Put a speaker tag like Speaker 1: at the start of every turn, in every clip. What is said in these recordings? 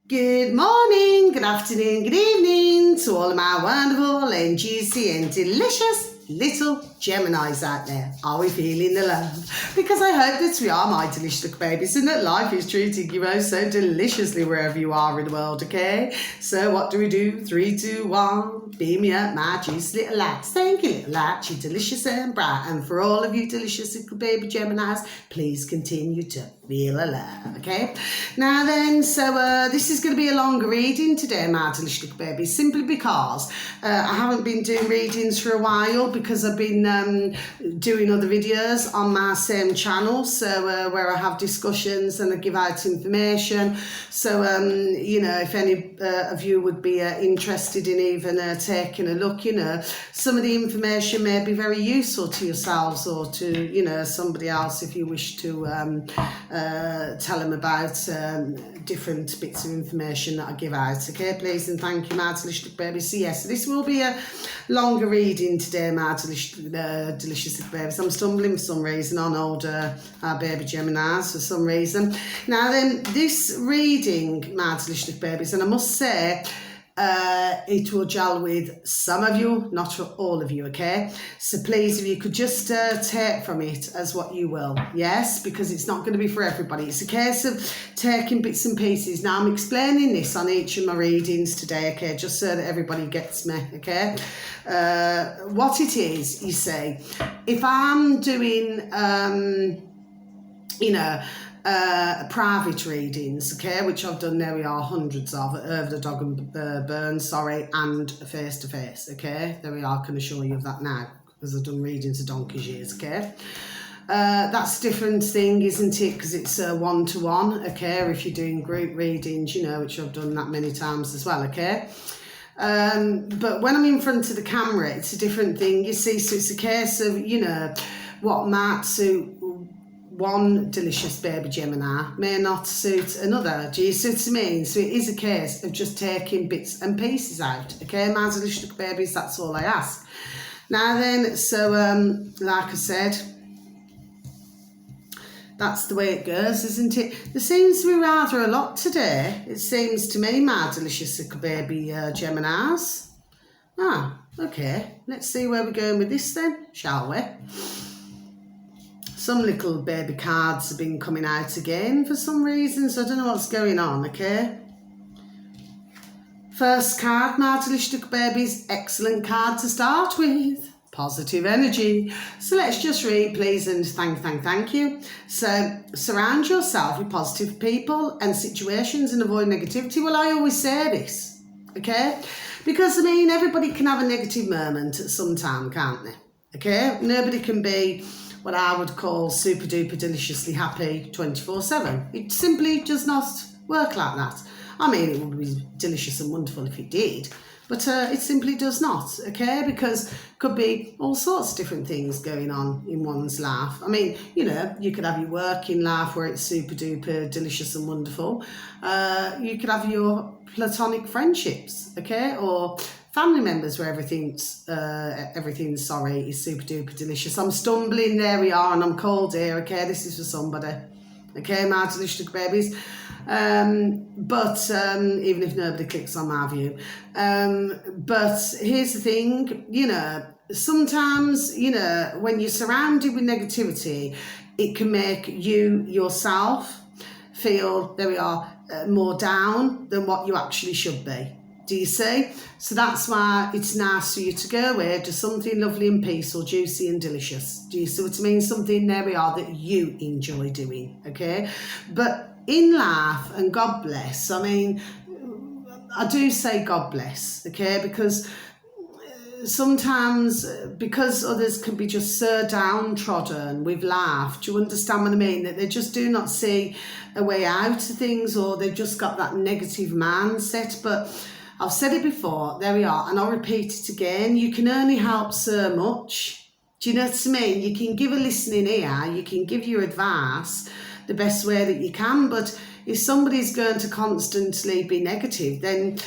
Speaker 1: Good morning, good afternoon, good evening to all of my wonderful and juicy and delicious little Geminis out there. Are we feeling the love? Because I hope that we are, my delicious little babies, and that life is treating you oh so deliciously wherever you are in the world, okay? So what do we do? 3, 2, 1, beam me up, my juicy little lights. Thank you, little lights, you're delicious and bright. And for all of you delicious little baby Geminis, please continue to feel the love, okay? Now then, so this is going to be a longer reading today, my delicious little babies, simply because I haven't been doing readings for a while because I've been doing other videos on my same channel, so where I have discussions and I give out information. So you know, if any of you would be interested in even taking a look, you know, some of the information may be very useful to yourselves or to, you know, somebody else if you wish to tell them about different bits of information that I give out, okay? Please and thank you, my delicious babies. So yes, this will be a longer reading today, my delicious babies. I'm stumbling for some reason on older baby Geminis for some reason. Now then, this reading, my delicious babies, and I must say it will gel with some of you, not for all of you, okay? So please, if you could just take from it as what you will, yes, because it's not going to be for everybody. It's a case of taking bits and pieces. Now I'm explaining this on each of my readings today, okay, just so that everybody gets me, okay? What it is, you see, if I'm doing, you know, private readings, okay, which I've done, there we are, hundreds of, over the dog and burn, sorry, and face to face, okay, there we are, I can assure you of that now, because I've done readings of donkey's years, okay. That's a different thing, isn't it, because it's one-to-one, okay, or if you're doing group readings, you know, which I've done that many times as well, okay. But when I'm in front of the camera, it's a different thing, you see, so it's a case of, you know, what might suit one delicious baby Gemini may not suit another. Do you see what I mean? So it is a case of just taking bits and pieces out, okay, my delicious babies, that's all I ask. Now then, so like I said, that's the way it goes, isn't it? There seems to be rather a lot today, it seems to me, my delicious little baby Geminis. Ah, okay, let's see where we're going with this then, shall we? Some little baby cards have been coming out again for some reason, so I don't know what's going on, okay? First card, my delicious little babies, excellent card to start with. Positive energy. So let's just read, please, and thank you. So surround yourself with positive people and situations and avoid negativity. Well, I always say this, okay? Because, I mean, everybody can have a negative moment at some time, can't they? Okay? Nobody can be what I would call super duper deliciously happy 24/7. It simply does not work like that. I mean, it would be delicious and wonderful if it did, but it simply does not, okay? Because could be all sorts of different things going on in one's life. I mean, you know, you could have your working life where it's super duper delicious and wonderful. You could have your platonic friendships, okay? Or family members where everything's sorry, is super duper delicious. I'm stumbling, there we are, and I'm cold here, okay? This is for somebody, okay, my delicious babies. But even if nobody clicks on my view. But here's the thing, you know, sometimes, you know, when you're surrounded with negativity, it can make you yourself feel, there we are, more down than what you actually should be. Do you see? So that's why it's nice for you to go away, do something lovely and peaceful, juicy and delicious. Do you see what I mean? Something, there we are, that you enjoy doing, okay? But in life, and God bless, I mean, I do say God bless, okay? Because sometimes, because others can be just so downtrodden with life, do you understand what I mean? That they just do not see a way out of things, or they've just got that negative mindset. But I've said it before, there we are, and I'll repeat it again. You can only help so much. Do you know what I mean? You can give a listening ear, you can give your advice the best way that you can, but if somebody's going to constantly be negative, then,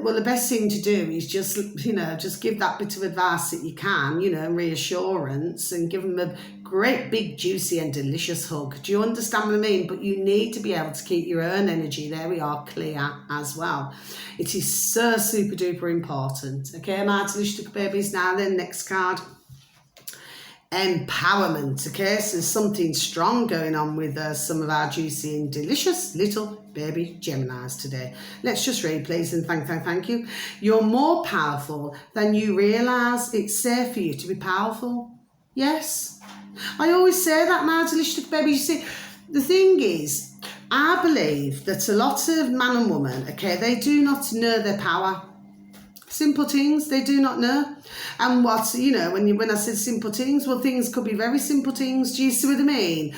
Speaker 1: well, the best thing to do is just, you know, just give that bit of advice that you can, you know, reassurance, and give them a great big juicy and delicious hug. Do you understand what I mean? But you need to be able to keep your own energy, there we are, clear as well. It is so super duper important. Okay, my delicious babies. Now then, next card, empowerment. Okay, so there's something strong going on with some of our juicy and delicious little baby Geminis today. Let's just read, please, and thank you. You're more powerful than you realise. It's safe for you to be powerful. Yes, I always say that, my delicious baby. You see, the thing is, I believe that a lot of man and woman, okay, they do not know their power. Simple things they do not know. And what, you know, when I said simple things, well, things could be very simple things. Do you see what I mean?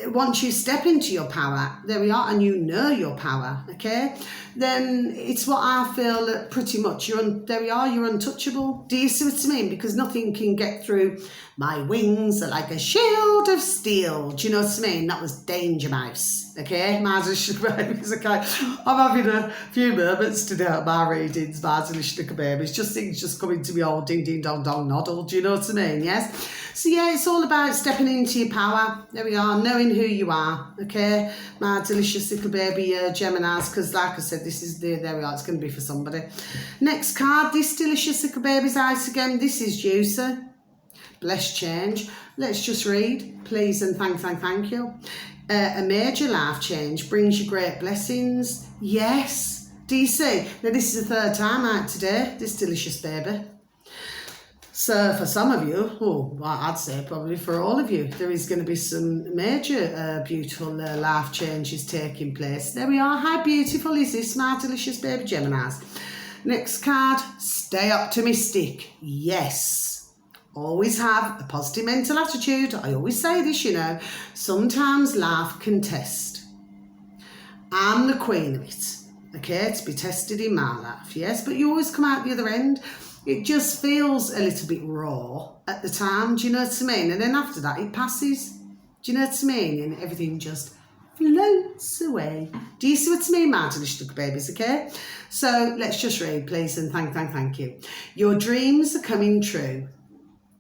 Speaker 1: Once you step into your power, there we are, and you know your power, okay, then it's what I feel that pretty much you're untouchable. Do you see what I mean? Because nothing can get through. My wings are like a shield of steel. Do you know what I mean? That was Danger Mouse, okay? My delicious babies, okay? I'm having a few moments today at my readings, my delicious babies. Just things just coming to me all ding ding dong dong noddle. Do you know what I mean? Yes? So yeah, it's all about stepping into your power. There we are, knowing who you are, okay? My delicious little baby Geminis, because like I said, this is there we are, it's going to be for somebody. Next card, this delicious little baby's eyes again. This is Juicy. Blessed change. Let's just read, please, and thank you. A major life change brings you great blessings. Yes. Do you see? Now, this is the third time out today, this delicious baby. So for some of you, well, I'd say probably for all of you, there is going to be some major beautiful life changes taking place. There we are. How beautiful is this, my delicious baby Geminis? Next card, stay optimistic. Yes. Always have a positive mental attitude. I always say this, you know. Sometimes life can test. I'm the queen of it. Okay, to be tested in my life, yes. But you always come out the other end. It just feels a little bit raw at the time. Do you know what I mean? And then after that, it passes. Do you know what I mean? And everything just floats away. Do you see what I mean, my delicious babies, okay? So let's just read, please, and thank you. Your dreams are coming true.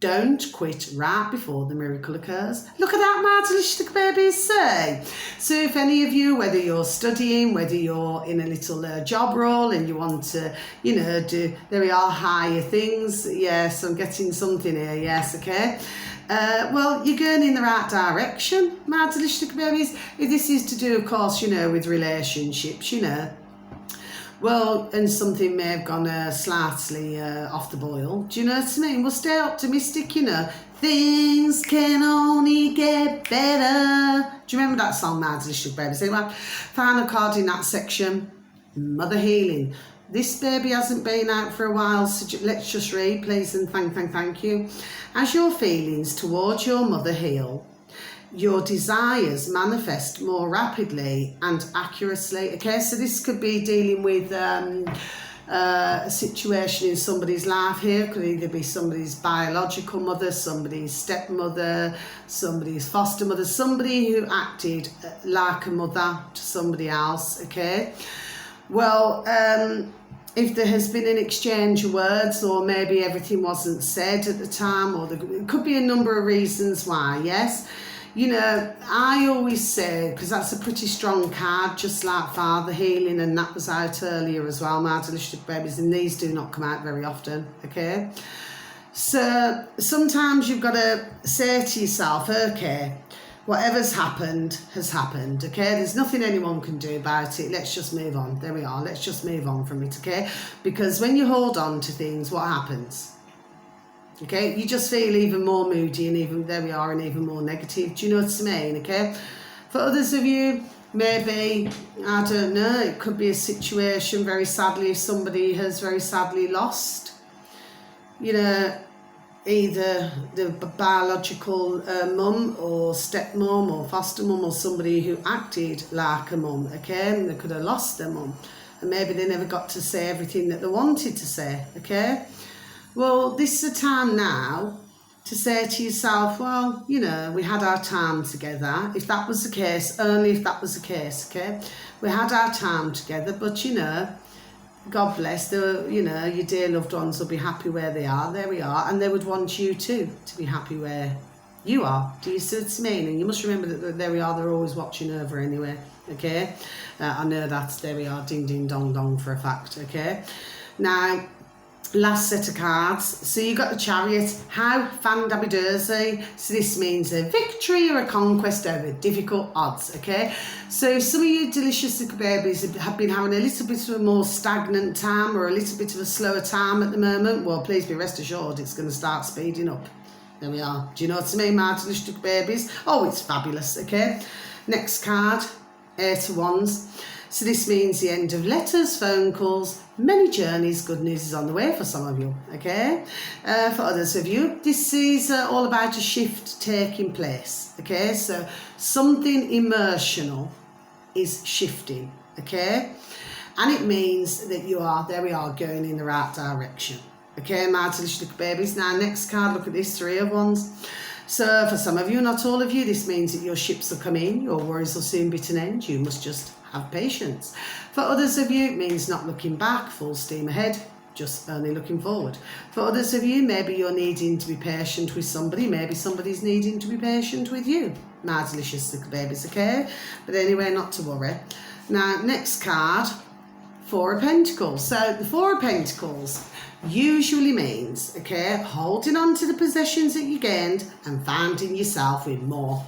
Speaker 1: Don't quit right before the miracle occurs. Look at that, my delicious babies, say. So if any of you, whether you're studying, whether you're in a little job role and you want to, you know, do, there we are, higher things. Yes, I'm getting something here, yes, okay. Well, you're going in the right direction, my delicious babies. If this is to do, of course, you know, with relationships, you know. Well, and something may have gone slightly off the boil. Do you know what I mean? Well, stay optimistic, you know. Things can only get better. Do you remember that song, my delicious babies? Anyway, final card in that section, Mother Healing. This baby hasn't been out for a while, so let's just read, please, and thank you. As your feelings towards your mother heal, your desires manifest more rapidly and accurately. Okay, so this could be dealing with a situation in somebody's life here. It could either be somebody's biological mother, somebody's stepmother, somebody's foster mother, somebody who acted like a mother to somebody else, okay? Well, if there has been an exchange of words, or maybe everything wasn't said at the time, or it could be a number of reasons why, yes? You know, I always say, because that's a pretty strong card, just like Father Healing, and that was out earlier as well, my delicious babies, and these do not come out very often, okay? So sometimes you've got to say to yourself, okay, whatever's happened has happened, okay? There's nothing anyone can do about it. Let's just move on. There we are. Let's just move on from it, okay? Because when you hold on to things, what happens? Okay, you just feel even more moody and even more negative. Do you know what I mean? Okay, for others of you, maybe, I don't know, it could be a situation, very sadly, if somebody has very sadly lost, you know, either the biological mum or stepmum or foster mum, or somebody who acted like a mum, okay, and they could have lost their mum, and maybe they never got to say everything that they wanted to say, okay? Well, this is a time now to say to yourself, well, you know, we had our time together. If that was the case, only if that was the case, okay? We had our time together, but, you know, God bless, you know, your dear loved ones will be happy where they are. There we are. And they would want you too to be happy where You are. Do you see what I mean? And you must remember that there we are, they're always watching over anyway, okay? I know that, there we are, ding ding dong dong for a fact, okay? Now, last set of cards. So you got the Chariot. How fan-dabby-dursy. So this means a victory or a conquest over difficult odds, okay? So some of you delicious little babies have been having a little bit of a more stagnant time or a little bit of a slower time at the moment. Well, please be rest assured it's going to start speeding up. There we are. Do you know what I mean, my delicious little babies? Oh, it's fabulous, okay? Next card, Ace of Wands. So this means the end of letters, phone calls, many journeys. Good news is on the way for some of you, okay? For others of you, this is all about a shift taking place, okay? So something emotional is shifting, okay? And it means that you are, there we are, going in the right direction, okay, my delicious little babies. Now, next card, look at this, Three of Wands. So for some of you, not all of you, this means that your ships will come in, your worries will soon be to an end. You must just have patience. For others of you, it means not looking back, full steam ahead, just only looking forward. For others of you, maybe you're needing to be patient with somebody, maybe somebody's needing to be patient with you. My delicious little babies, okay? But anyway, not to worry. Now, next card, Four of Pentacles. So the Four of Pentacles usually means, okay, holding on to the possessions that you gained and finding yourself with more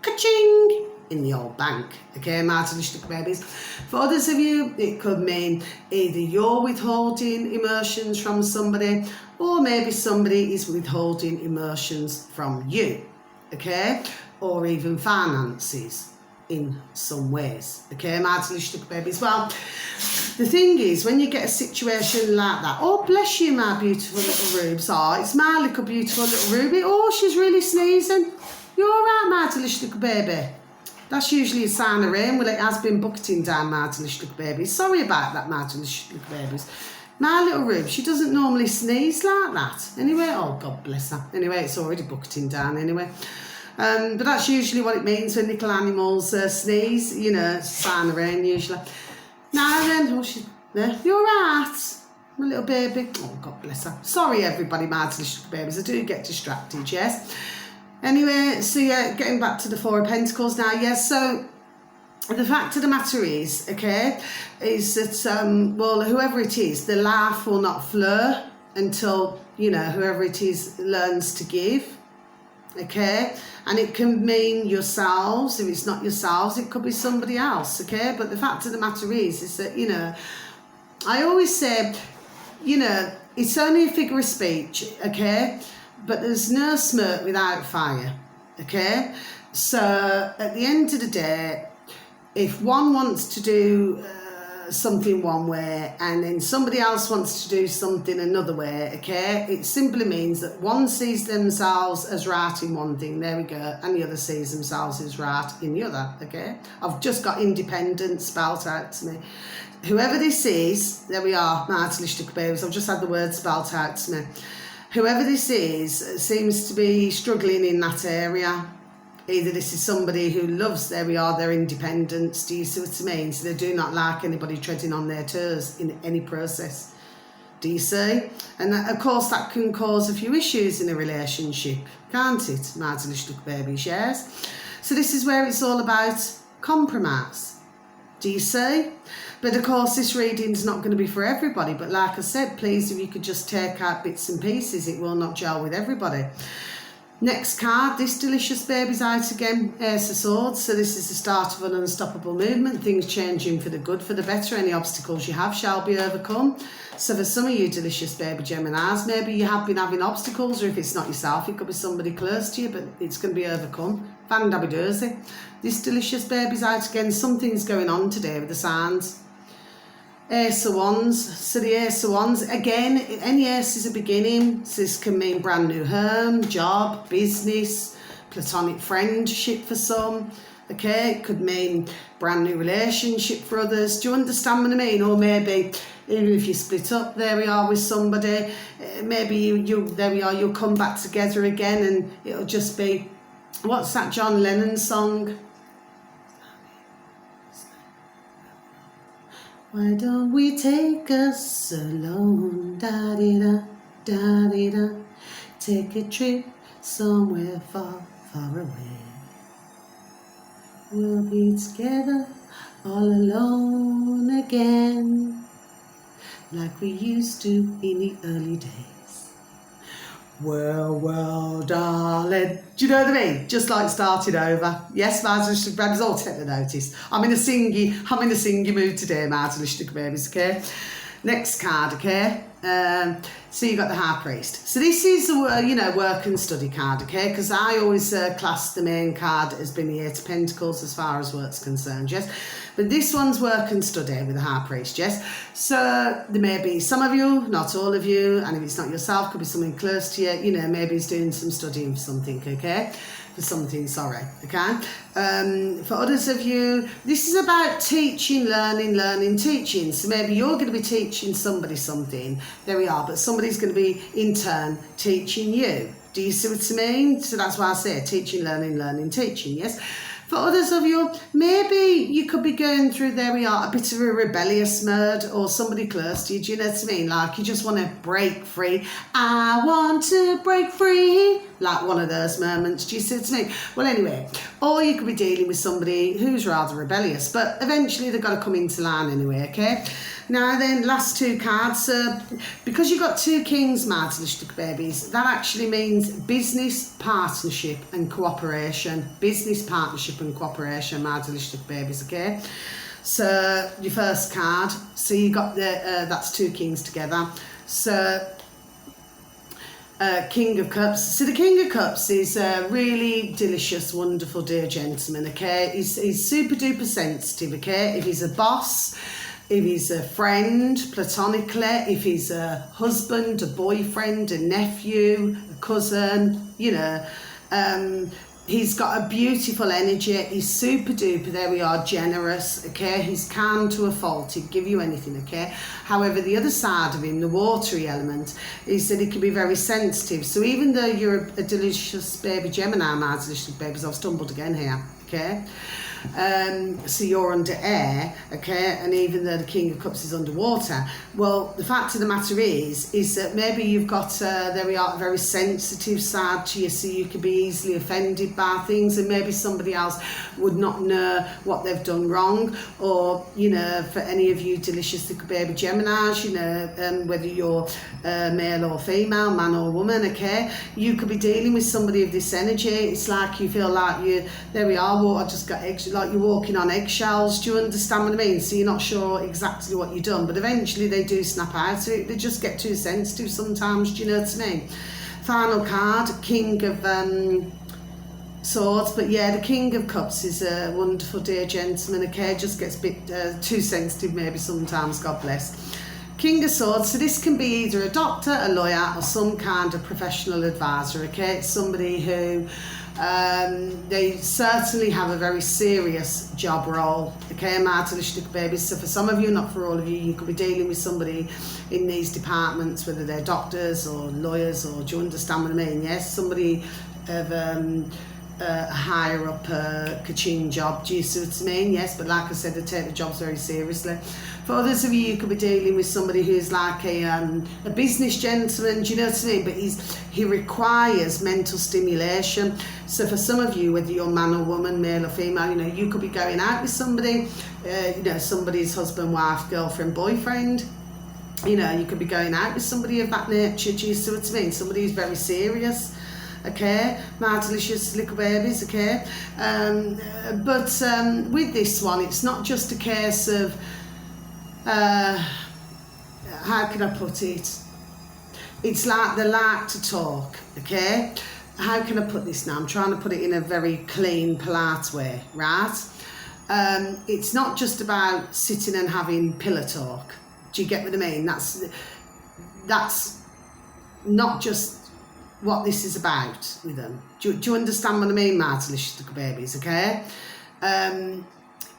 Speaker 1: ka-ching in the old bank, okay, my delicious little babies. For others of you, it could mean either you're withholding emotions from somebody or maybe somebody is withholding emotions from you, okay, or even finances in some ways, okay, my delicious little babies. Well, the thing is, when you get a situation like that, oh, bless you, my beautiful little Rubes. Oh, it's my little beautiful little Ruby. Oh, she's really sneezing. You all right, my delicious little baby? That's usually a sign of rain. Well, it has been bucketing down, my delicious little baby. Sorry about that, my delicious little babies. My little Rube, she doesn't normally sneeze like that. Anyway, oh, God bless her. Anyway, it's already bucketing down anyway. But that's usually what it means when little animals sneeze. You know, it's a sign of rain usually. Now then, oh, she's there. You all right, my little baby? Oh, God bless her. Sorry, everybody, my delicious little babies. I do get distracted, yes? Anyway, so yeah, getting back to the Four of Pentacles now, yes, so the fact of the matter is, okay, is that, well, whoever it is, the laugh will not flow until, you know, whoever it is learns to give, okay, and it can mean yourselves. If it's not yourselves, it could be somebody else, okay, but the fact of the matter is that, you know, I always say, you know, it's only a figure of speech, okay, but there's no smoke without fire, okay? So at the end of the day, if one wants to do something one way and then somebody else wants to do something another way, okay, it simply means that one sees themselves as right in one thing, there we go, and the other sees themselves as right in the other, okay? I've just got independence spelt out to me. Whoever this is, there we are, my delicious little babies, I've just had the word spelt out to me. Whoever this is seems to be struggling in that area. Either this is somebody who loves, there we are, their independence. Do you see what I mean? So they do not like anybody treading on their toes in any process. Do you see? And that, of course, that can cause a few issues in a relationship, can't it, my delicious little babies, yes? So this is where it's all about compromise. Do you see? But of course, this reading's not going to be for everybody. But like I said, please, if you could just take out bits and pieces, it will not gel with everybody. Next card, this delicious baby's out again, Ace of Swords. So this is the start of an unstoppable movement, things changing for the good, for the better. Any obstacles you have shall be overcome. So for some of you delicious baby Geminis, maybe you have been having obstacles, or if it's not yourself, it could be somebody close to you, but it's going to be overcome. Fan-dabby-dursy. This delicious baby's out again. Something's going on today with the signs. Ace of Wands. So the Ace of Wands, again, any ace is a beginning. So this can mean brand new home, job, business, platonic friendship for some. Okay, it could mean brand new relationship for others. Do you understand what I mean? Or maybe even if you split up, there we are, with somebody, maybe you there we are, you'll come back together again, and it'll just be, what's that John Lennon song? Why don't we take us alone, da-di-da, da-di-da, take a trip somewhere far, far away. We'll be together all alone again, like we used to in the early days. Well, darling. Do you know what I mean? Just like starting over. Yes, Martin Babies, all take the notice. I'm in a singy mood today, Martin Babies, okay? Next card, okay? So you got the High Priest. So this is the work and study card, okay? Because I always class the main card as being the Eight of Pentacles as far as work's concerned, yes? But this one's work and study with the High Priest, yes? So there may be some of you, not all of you, and if it's not yourself, could be something close to you, maybe it's doing some studying for something, okay? For something, sorry, okay? For others of you, this is about teaching, learning, teaching. So maybe you're going to be teaching somebody something. There we are. But somebody's going to be, in turn, teaching you. Do you see what I mean? So that's why I say teaching, learning, teaching, yes? For others of you, maybe you could be going through, there we are, a bit of a rebellious mode, or somebody close to you, do you know what I mean? Like you just want to break free. I want to break free. Like one of those moments, do you see what I mean? Well, anyway, or you could be dealing with somebody who's rather rebellious, but eventually they've got to come into line anyway, okay? Now then, last two cards. Because you've got two kings, Martinistic babies, that actually means business, partnership and cooperation. Business, partnership and cooperation, Martinistic babies, okay? So your first card, so you got that's two kings together. So King of Cups. So the King of Cups is a really delicious, wonderful, dear gentleman, okay? He's super duper sensitive, okay? If he's a boss, if he's a friend, platonically, if he's a husband, a boyfriend, a nephew, a cousin, he's got a beautiful energy. He's super duper, there we are, generous, okay? He's calm to a fault. He'd give you anything, okay? However, the other side of him, the watery element, is that he can be very sensitive. So even though you're a delicious baby Gemini, my delicious babies, I've stumbled again here, okay? So you're under air, okay, and even though the King of Cups is underwater, well, the fact of the matter is that maybe you've got, there we are, a very sensitive side to you, so you could be easily offended by things, and maybe somebody else would not know what they've done wrong, or, for any of you delicious little baby Geminis, whether you're male or female, man or woman, okay, you could be dealing with somebody of this energy. It's like you feel like there we are, well, I just got eggs, like you're walking on eggshells. Do you understand what I mean? So you're not sure exactly what you've done, but eventually they do snap out of it. They just get too sensitive sometimes. Do you know what I mean? Final card, King of Swords. But yeah, the King of Cups is a wonderful, dear gentleman, okay? Just gets a bit too sensitive maybe sometimes, God bless. King of Swords, so this can be either a doctor, a lawyer, or some kind of professional advisor, okay? It's somebody who they certainly have a very serious job role, okay, Martinistic babies. So for some of you, not for all of you, you could be dealing with somebody in these departments, whether they're doctors or lawyers, or do you understand what I mean? Yes, somebody of a higher up ka-ching job, do you see what I mean? Yes, but like I said, they take the jobs very seriously. For others of you, you could be dealing with somebody who's like a business gentleman, do you know what I mean? But he requires mental stimulation. So for some of you, whether you're man or woman, male or female, you could be going out with somebody, somebody's husband, wife, girlfriend, boyfriend. You could be going out with somebody of that nature, do you see what I mean? Somebody who's very serious. Okay, my delicious little babies, okay? But with this one, it's not just a case of, how can I put it? It's like they like to talk, okay? How can I put this now? I'm trying to put it in a very clean, polite way, right? It's not just about sitting and having pillow talk. Do you get what I mean? That's not just what this is about with them. Do you understand what I mean, my delicious little babies, okay?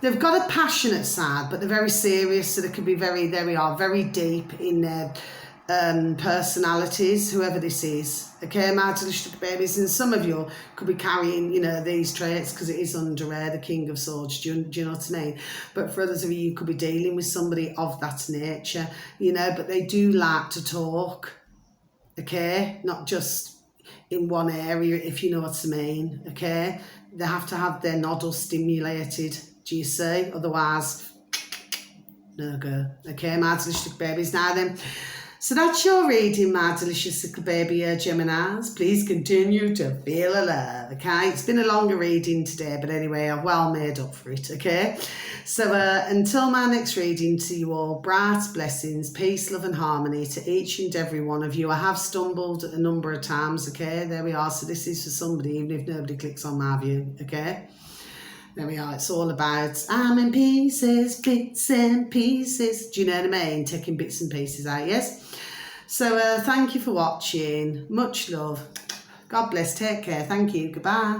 Speaker 1: They've got a passionate side, but they're very serious, so they can be very deep in their personalities, whoever this is, okay, my delicious little babies. And some of you could be carrying, these traits, because it is under air, the King of Swords, do you know what I mean? But for others of you, you could be dealing with somebody of that nature, but they do like to talk, okay? Not just, in one area, if you know what I mean, okay? They have to have their nodal stimulated, do you see? Otherwise, no go. Okay, my delicious little babies. Now then, so that's your reading, my delicious little baby Geminis. Please continue to feel a love, okay? It's been a longer reading today, but anyway, I've well made up for it, okay? So until my next reading, to you all, bright blessings, peace, love and harmony to each and every one of you. I have stumbled a number of times, okay? There we are. So this is for somebody, even if nobody clicks on my view, okay? There we are. It's all about I'm in pieces, bits and pieces. Do you know what I mean? Taking bits and pieces out, yes? So thank you for watching. Much love. God bless. Take care. Thank you. Goodbye.